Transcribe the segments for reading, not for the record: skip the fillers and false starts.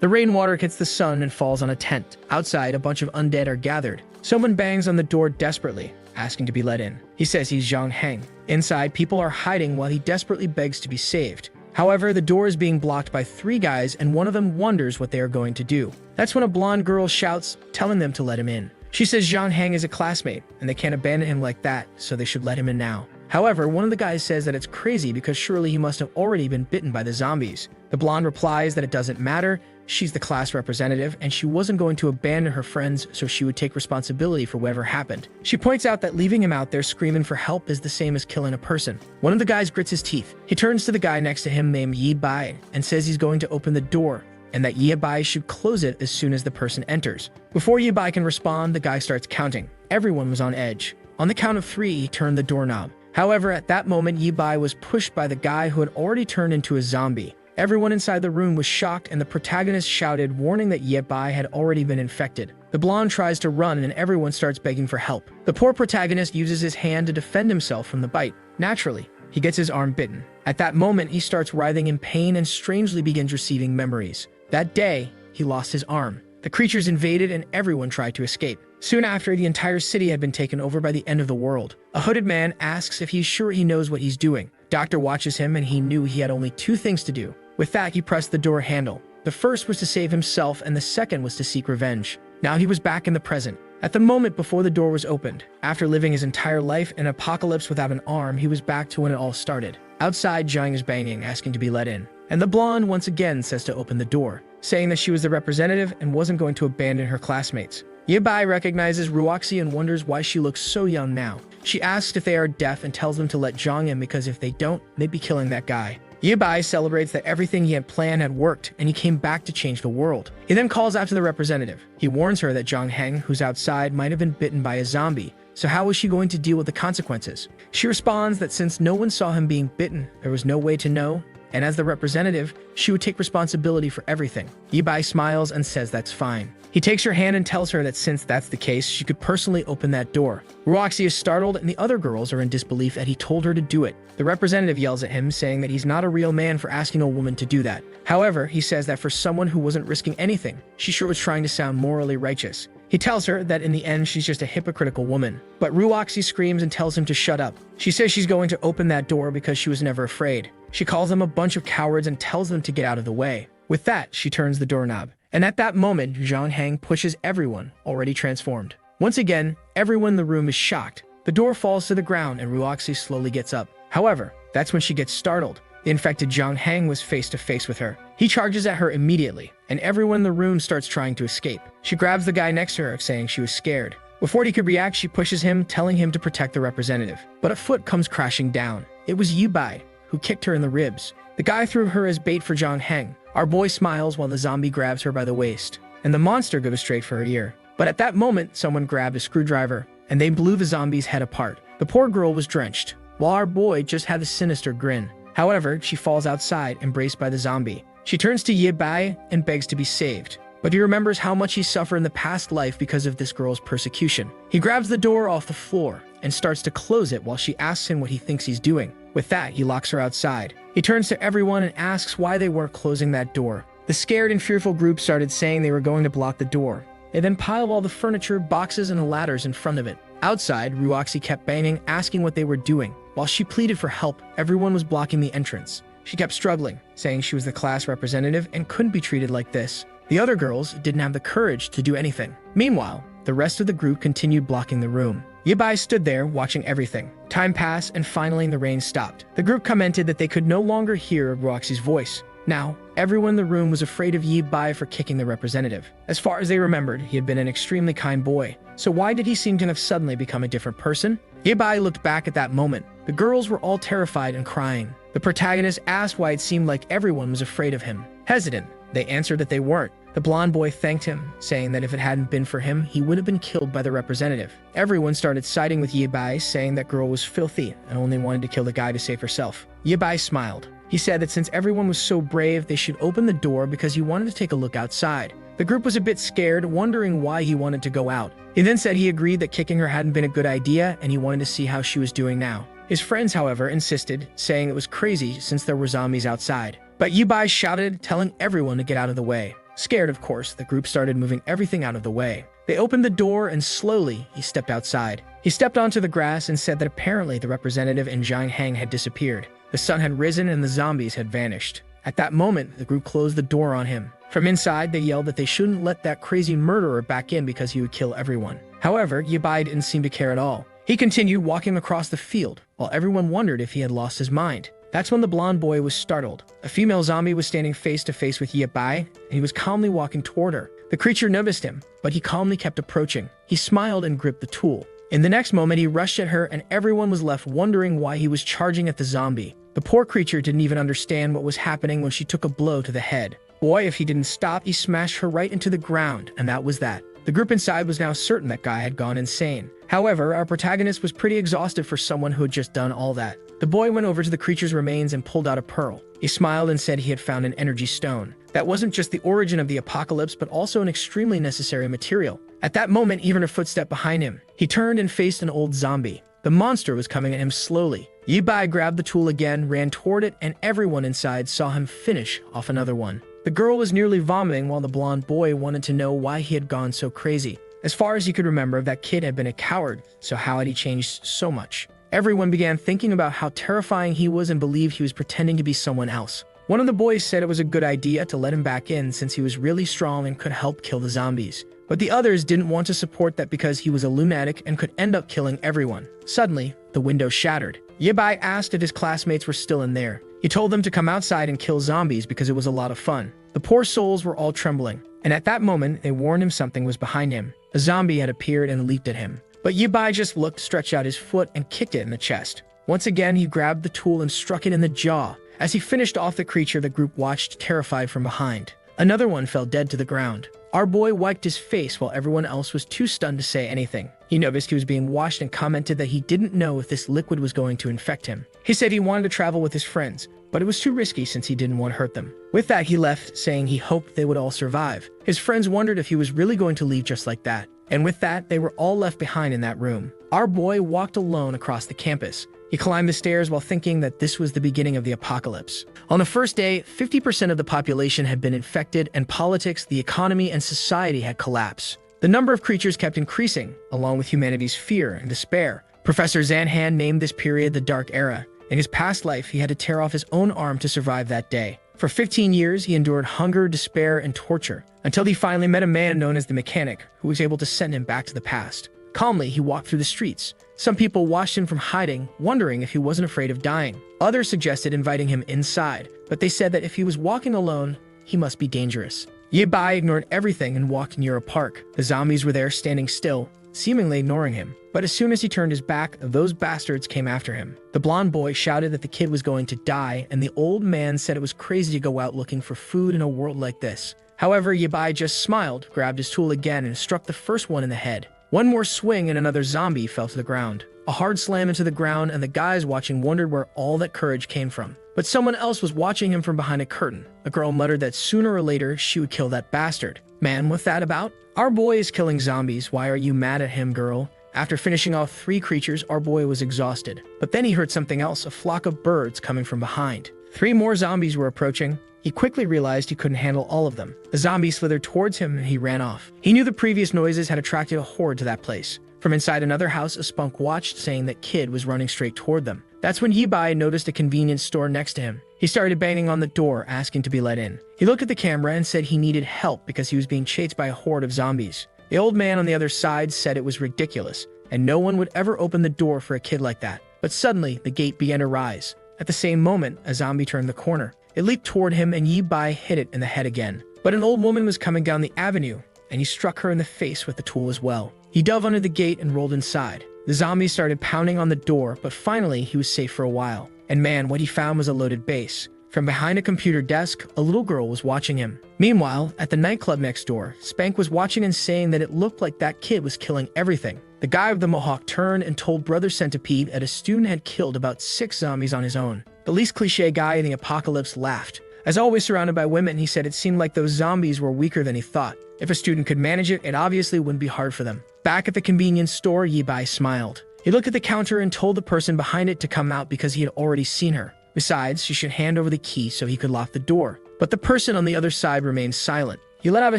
The rainwater hits the sun and falls on a tent. Outside, a bunch of undead are gathered. Someone bangs on the door desperately, asking to be let in. He says he's Zhang Heng. Inside, people are hiding while he desperately begs to be saved. However, the door is being blocked by 3 guys, and one of them wonders what they are going to do. That's when a blonde girl shouts, telling them to let him in. She says Zhang Heng is a classmate, and they can't abandon him like that, so they should let him in now. However, one of the guys says that it's crazy because surely he must have already been bitten by the zombies. The blonde replies that it doesn't matter, she's the class representative, and she wasn't going to abandon her friends, so she would take responsibility for whatever happened. She points out that leaving him out there screaming for help is the same as killing a person. One of the guys grits his teeth. He turns to the guy next to him named Yi Bai and says he's going to open the door, and that Yi Bai should close it as soon as the person enters. Before Yi Bai can respond, the guy starts counting. Everyone was on edge. On the count of 3, he turned the doorknob. However, at that moment, Yi Bai was pushed by the guy who had already turned into a zombie. Everyone inside the room was shocked, and the protagonist shouted, warning that Yi Bai had already been infected. The blonde tries to run, and everyone starts begging for help. The poor protagonist uses his hand to defend himself from the bite. Naturally, he gets his arm bitten. At that moment, he starts writhing in pain and strangely begins receiving memories. That day, he lost his arm. The creatures invaded, and everyone tried to escape. Soon after, the entire city had been taken over by the end of the world. A hooded man asks if he's sure he knows what he's doing. Doctor watches him, and he knew he had only 2 things to do. With that, he pressed the door handle. The first was to save himself, and the second was to seek revenge. Now he was back in the present. At the moment before the door was opened, after living his entire life in an apocalypse without an arm, he was back to when it all started. Outside, Zhang is banging, asking to be let in. And the blonde once again says to open the door, saying that she was the representative and wasn't going to abandon her classmates. Yi Bai recognizes Ruoxi and wonders why she looks so young now. She asks if they are deaf and tells them to let Zhang in because if they don't, they'd be killing that guy. Yi Bai celebrates that everything he had planned had worked, and he came back to change the world. He then calls out to the representative. He warns her that Zhang Heng, who's outside, might have been bitten by a zombie, so how was she going to deal with the consequences? She responds that since no one saw him being bitten, there was no way to know, and as the representative, she would take responsibility for everything. Yi Bai smiles and says that's fine. He takes her hand and tells her that since that's the case, she could personally open that door. Ruoxi is startled, and the other girls are in disbelief that he told her to do it. The representative yells at him, saying that he's not a real man for asking a woman to do that. However, he says that for someone who wasn't risking anything, she sure was trying to sound morally righteous. He tells her that in the end, she's just a hypocritical woman. But Ruoxi screams and tells him to shut up. She says she's going to open that door because she was never afraid. She calls them a bunch of cowards and tells them to get out of the way. With that, she turns the doorknob. And at that moment, Zhang Heng pushes everyone, already transformed. Once again, everyone in the room is shocked. The door falls to the ground and Ruoxi slowly gets up. However, that's when she gets startled. The infected Zhang Heng was face to face with her. He charges at her immediately, and everyone in the room starts trying to escape. She grabs the guy next to her, saying she was scared. Before he could react, she pushes him, telling him to protect the representative. But a foot comes crashing down. It was Yi Bai, who kicked her in the ribs. The guy threw her as bait for Zhang Heng. Our boy smiles while the zombie grabs her by the waist, and the monster goes straight for her ear. But at that moment, someone grabbed a screwdriver, and they blew the zombie's head apart. The poor girl was drenched, while our boy just had a sinister grin. However, she falls outside, embraced by the zombie. She turns to Yi Bai and begs to be saved. But he remembers how much he suffered in the past life because of this girl's persecution. He grabs the door off the floor and starts to close it while she asks him what he thinks he's doing. With that, he locks her outside. He turns to everyone and asks why they weren't closing that door. The scared and fearful group started saying they were going to block the door. They then piled all the furniture, boxes, and ladders in front of it. Outside, Ruoxi kept banging, asking what they were doing. While she pleaded for help, everyone was blocking the entrance. She kept struggling, saying she was the class representative and couldn't be treated like this. The other girls didn't have the courage to do anything. Meanwhile, the rest of the group continued blocking the room. Yi Bai stood there, watching everything. Time passed, and finally the rain stopped. The group commented that they could no longer hear Ruoxi's voice. Now, everyone in the room was afraid of Yi Bai for kicking the representative. As far as they remembered, he had been an extremely kind boy. So why did he seem to have suddenly become a different person? Yi Bai looked back at that moment. The girls were all terrified and crying. The protagonist asked why it seemed like everyone was afraid of him. Hesitant, they answered that they weren't. The blonde boy thanked him, saying that if it hadn't been for him, he would have been killed by the representative. Everyone started siding with Yi Bai, saying that girl was filthy and only wanted to kill the guy to save herself. Yi Bai smiled. He said that since everyone was so brave, they should open the door because he wanted to take a look outside. The group was a bit scared, wondering why he wanted to go out. He then said he agreed that kicking her hadn't been a good idea and he wanted to see how she was doing now. His friends, however, insisted, saying it was crazy since there were zombies outside. But Yi Bai shouted, telling everyone to get out of the way. Scared, of course, the group started moving everything out of the way. They opened the door and slowly, he stepped outside. He stepped onto the grass and said that apparently the representative and Zhang Heng had disappeared. The sun had risen and the zombies had vanished. At that moment, the group closed the door on him. From inside, they yelled that they shouldn't let that crazy murderer back in because he would kill everyone. However, Yibai didn't seem to care at all. He continued walking across the field, while everyone wondered if he had lost his mind. That's when the blonde boy was startled. A female zombie was standing face to face with Yibai, and he was calmly walking toward her. The creature noticed him, but he calmly kept approaching. He smiled and gripped the tool. In the next moment, he rushed at her, and everyone was left wondering why he was charging at the zombie. The poor creature didn't even understand what was happening when she took a blow to the head. Boy, if he didn't stop, he smashed her right into the ground, and that was that. The group inside was now certain that guy had gone insane. However, our protagonist was pretty exhausted for someone who had just done all that. The boy went over to the creature's remains and pulled out a pearl. He smiled and said he had found an energy stone. That wasn't just the origin of the apocalypse, but also an extremely necessary material. At that moment, even a footstep behind him. He turned and faced an old zombie. The monster was coming at him slowly. Yibai grabbed the tool again, ran toward it, and everyone inside saw him finish off another one. The girl was nearly vomiting while the blonde boy wanted to know why he had gone so crazy. As far as he could remember, that kid had been a coward, so how had he changed so much? Everyone began thinking about how terrifying he was and believed he was pretending to be someone else. One of the boys said it was a good idea to let him back in since he was really strong and could help kill the zombies. But the others didn't want to support that because he was a lunatic and could end up killing everyone. Suddenly, the window shattered. Yibai asked if his classmates were still in there. He told them to come outside and kill zombies because it was a lot of fun. The poor souls were all trembling, and at that moment, they warned him something was behind him. A zombie had appeared and leaped at him. But Yibai just looked, stretched out his foot, and kicked it in the chest. Once again, he grabbed the tool and struck it in the jaw. As he finished off the creature, the group watched, terrified from behind. Another one fell dead to the ground. Our boy wiped his face while everyone else was too stunned to say anything. He noticed he was being washed and commented that he didn't know if this liquid was going to infect him. He said he wanted to travel with his friends, but it was too risky since he didn't want to hurt them. With that, he left, saying he hoped they would all survive. His friends wondered if he was really going to leave just like that. And with that, they were all left behind in that room. Our boy walked alone across the campus. He climbed the stairs while thinking that this was the beginning of the apocalypse. On the first day, 50% of the population had been infected, and politics, the economy, and society had collapsed. The number of creatures kept increasing, along with humanity's fear and despair. Professor Zhang Heng named this period the Dark Era. In his past life, he had to tear off his own arm to survive that day. For 15 years, he endured hunger, despair, and torture, until he finally met a man known as the Mechanic, who was able to send him back to the past. Calmly, he walked through the streets. Some people watched him from hiding, wondering if he wasn't afraid of dying. Others suggested inviting him inside, but they said that if he was walking alone, he must be dangerous. Yibai ignored everything and walked near a park. The zombies were there standing still, seemingly ignoring him. But as soon as he turned his back, those bastards came after him. The blonde boy shouted that the kid was going to die, and the old man said it was crazy to go out looking for food in a world like this. However, Yibai just smiled, grabbed his tool again, and struck the first one in the head. One more swing and another zombie fell to the ground. A hard slam into the ground, and the guys watching wondered where all that courage came from. But someone else was watching him from behind a curtain. A girl muttered that sooner or later she would kill that bastard. Man, what's that about? Our boy is killing zombies. Why are you mad at him, girl? After finishing off 3 creatures, our boy was exhausted. But then he heard something else, a flock of birds coming from behind. 3 more zombies were approaching. He quickly realized he couldn't handle all of them. The zombie slithered towards him and he ran off. He knew the previous noises had attracted a horde to that place. From inside another house, a spunk watched, saying that kid was running straight toward them. That's when Yibai noticed a convenience store next to him. He started banging on the door, asking to be let in. He looked at the camera and said he needed help because he was being chased by a horde of zombies. The old man on the other side said it was ridiculous, and no one would ever open the door for a kid like that. But suddenly, the gate began to rise. At the same moment, a zombie turned the corner. It leaped toward him and Yibai hit it in the head again. But an old woman was coming down the avenue, and he struck her in the face with the tool as well. He dove under the gate and rolled inside. The zombies started pounding on the door, but finally he was safe for a while. And man, what he found was a loaded base. From behind a computer desk, a little girl was watching him. Meanwhile, at the nightclub next door, Spank was watching and saying that it looked like that kid was killing everything. The guy with the mohawk turned and told Brother Centipede that a student had killed about 6 zombies on his own. The least cliche guy in the apocalypse laughed. As always surrounded by women, he said it seemed like those zombies were weaker than he thought. If a student could manage it, it obviously wouldn't be hard for them. Back at the convenience store, Yibai smiled. He looked at the counter and told the person behind it to come out because he had already seen her. Besides, she should hand over the key so he could lock the door. But the person on the other side remained silent. He let out a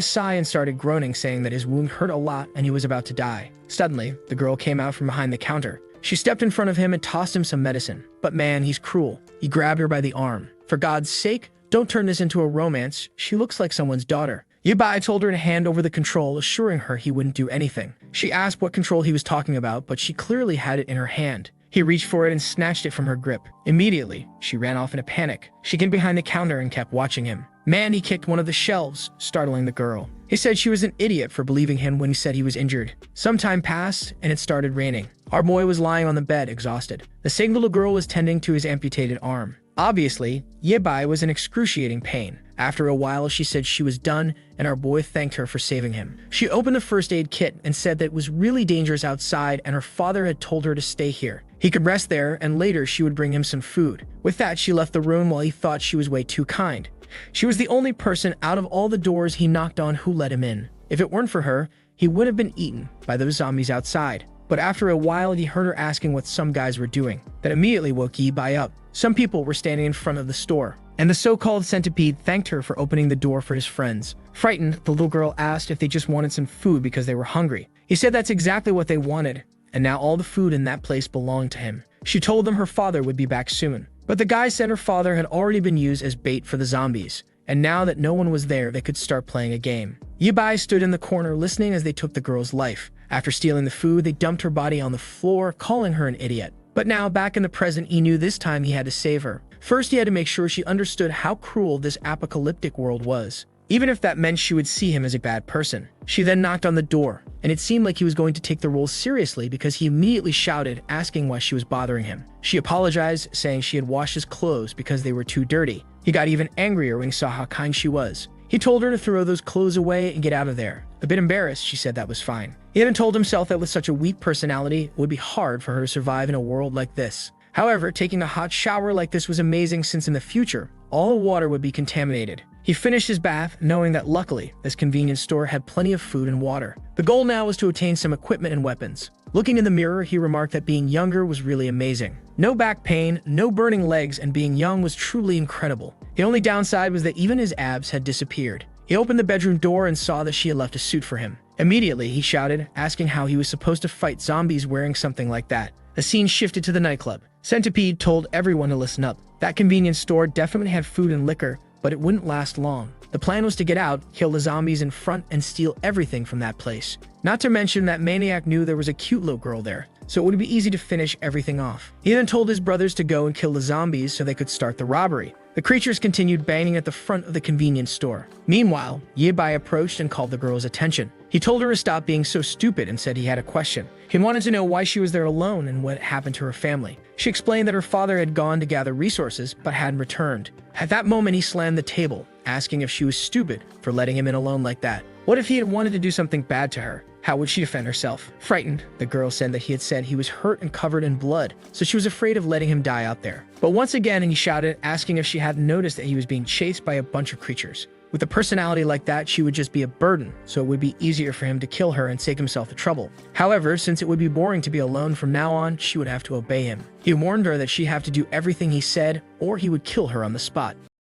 sigh and started groaning, saying that his wound hurt a lot and he was about to die. Suddenly, the girl came out from behind the counter. She stepped in front of him and tossed him some medicine. But man, he's cruel. He grabbed her by the arm. For God's sake, don't turn this into a romance. She looks like someone's daughter. Yabai told her to hand over the control, assuring her he wouldn't do anything. She asked what control he was talking about, but she clearly had it in her hand. He reached for it and snatched it from her grip. Immediately, she ran off in a panic. She hid behind the counter and kept watching him. Man, he kicked one of the shelves, startling the girl. He said she was an idiot for believing him when he said he was injured. Some time passed, and it started raining. Our boy was lying on the bed, exhausted. The same little girl was tending to his amputated arm. Obviously, Yabai was in excruciating pain. After a while, she said she was done, and our boy thanked her for saving him. She opened the first aid kit and said that it was really dangerous outside and her father had told her to stay here. He could rest there, and later she would bring him some food. With that, she left the room while he thought she was way too kind. She was the only person out of all the doors he knocked on who let him in. If it weren't for her, he would have been eaten by those zombies outside. But after a while, he heard her asking what some guys were doing. That immediately woke Yabai up. Some people were standing in front of the store, and the so-called centipede thanked her for opening the door for his friends. Frightened, the little girl asked if they just wanted some food because they were hungry. He said that's exactly what they wanted, and now all the food in that place belonged to him. She told them her father would be back soon. But the guy said her father had already been used as bait for the zombies, and now that no one was there, they could start playing a game. Yabai stood in the corner listening as they took the girl's life. After stealing the food, they dumped her body on the floor, calling her an idiot. But now, back in the present, he knew this time he had to save her. First, he had to make sure she understood how cruel this apocalyptic world was, even if that meant she would see him as a bad person. She then knocked on the door, and it seemed like he was going to take the role seriously because he immediately shouted, asking why she was bothering him. She apologized, saying she had washed his clothes because they were too dirty. He got even angrier when he saw how kind she was. He told her to throw those clothes away and get out of there. A bit embarrassed, she said that was fine. He even told himself that with such a weak personality, it would be hard for her to survive in a world like this. However, taking a hot shower like this was amazing since in the future, all the water would be contaminated. He finished his bath, knowing that luckily, this convenience store had plenty of food and water. The goal now was to obtain some equipment and weapons. Looking in the mirror, he remarked that being younger was really amazing. No back pain, no burning legs, and being young was truly incredible. The only downside was that even his abs had disappeared. He opened the bedroom door and saw that she had left a suit for him. Immediately, he shouted, asking how he was supposed to fight zombies wearing something like that. The scene shifted to the nightclub. Centipede told everyone to listen up. That convenience store definitely had food and liquor, but it wouldn't last long. The plan was to get out, kill the zombies in front, and steal everything from that place. Not to mention that Maniac knew there was a cute little girl there, so it would be easy to finish everything off. He then told his brothers to go and kill the zombies so they could start the robbery. The creatures continued banging at the front of the convenience store. Meanwhile, Yabai approached and called the girl's attention. He told her to stop being so stupid and said he had a question. He wanted to know why she was there alone and what happened to her family. She explained that her father had gone to gather resources but hadn't returned. At that moment, he slammed the table, asking if she was stupid for letting him in alone like that. What if he had wanted to do something bad to her? How would she defend herself? Frightened, the girl said that he had said he was hurt and covered in blood, so she was afraid of letting him die out there. But once again, he shouted, asking if she hadn't noticed that he was being chased by a bunch of creatures. With a personality like that, she would just be a burden, so it would be easier for him to kill her and save himself the trouble. However, since it would be boring to be alone from now on, she would have to obey him. He warned her that she'd have to do everything he said, or he would kill her on the spot.